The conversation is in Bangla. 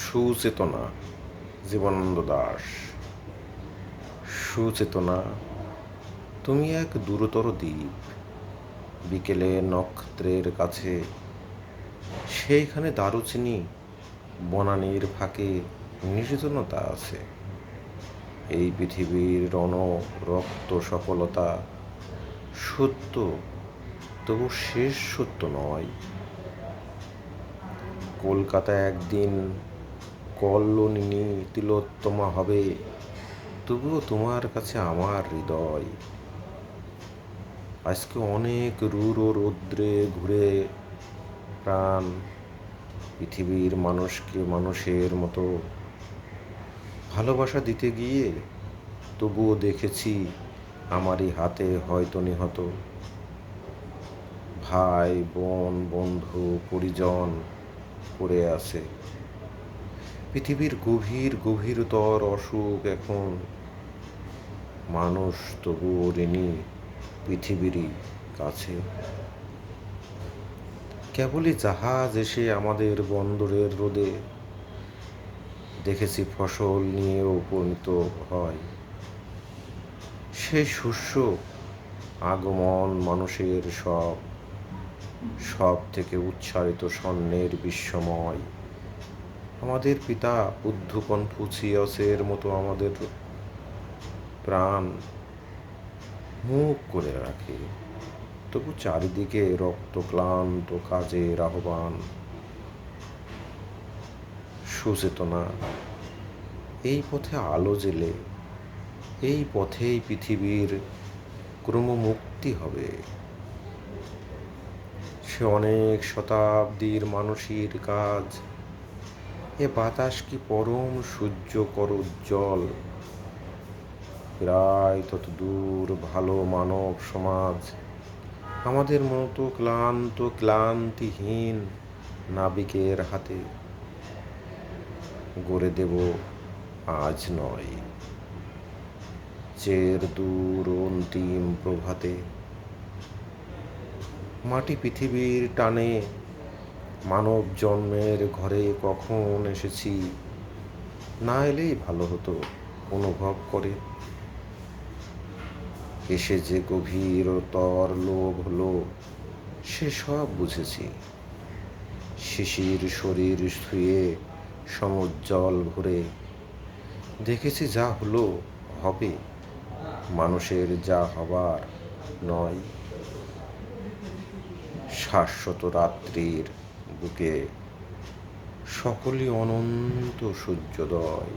সুচেতনা। জীবনানন্দ দাশ। সুচেতনা, তুমি এক দূরতর দ্বীপ, বিকেলে নক্ষত্রের কাছে, সেইখানে দারুচিনি বনানীর ফাঁকে নির্জনতা আছে। এই পৃথিবীর রণ রক্ত সফলতা সত্য, তবু শেষ সত্য নয়। কলকাতা একদিন কল্লোলিনী তিলোত্তমা হবে, তবুও তোমার কাছে আমার হৃদয় আজকে অনেক রূঢ় রৌদ্রে ঘুরে প্রাণ। পৃথিবীর মানুষকে মানুষের মতো ভালোবাসা দিতে গিয়ে তবুও দেখেছি আমারই হাতে হয়তো নিহত ভাই বোন বন্ধু পরিজন পড়ে আছে। পৃথিবীর গভীর গভীরতর অসুখ এখন, মানুষ তবুও ঋণী পৃথিবীরই কাছে। কেবলই জাহাজ এসে আমাদের বন্দরের রোদে দেখেছি ফসল নিয়েও উপনীত হয়। সেই শস্য আগমন মানুষের সব থেকে উচ্চারিত স্বর্ণের বিস্ময়। আমাদের পিতা বুদ্ধ কনফুসিয়াসের মতো আমাদের প্রাণ মুখ করে রাখে, তবু চারিদিকে রক্তক্লান্ত কাজের আহ্বান। সুচেতনা, এই পথে আলো জেলে, এই পথেই পৃথিবীর ক্রমমুক্তি হবে। সে অনেক শতাব্দীর মানসীর কাজ। এ বাতাস কি পরম সূর্য কর উজ্জ্বল, প্রায় তত দূর ভালো মানব সমাজ আমাদের মতো ক্লান্তিহীন নাবিকের হাতে গড়ে দেব আজ নয়, চের দূর অন্তিম প্রভাতে। মাটি পৃথিবীর টানে মানব জন্মের ঘরে কখন এসেছি, না এলেই ভালো হতো অনুভব করে। এসে যে গভীরতর লোভ হলো সে সব বুঝেছি। শিশির শরীর ছুঁয়ে সমুজ্জ্বল ভরে দেখেছি যা হলো হবে, মানুষের যা হবার নয়। শাশ্বত রাত্রির বুকে সকলই অনন্ত সূর্যোদয়।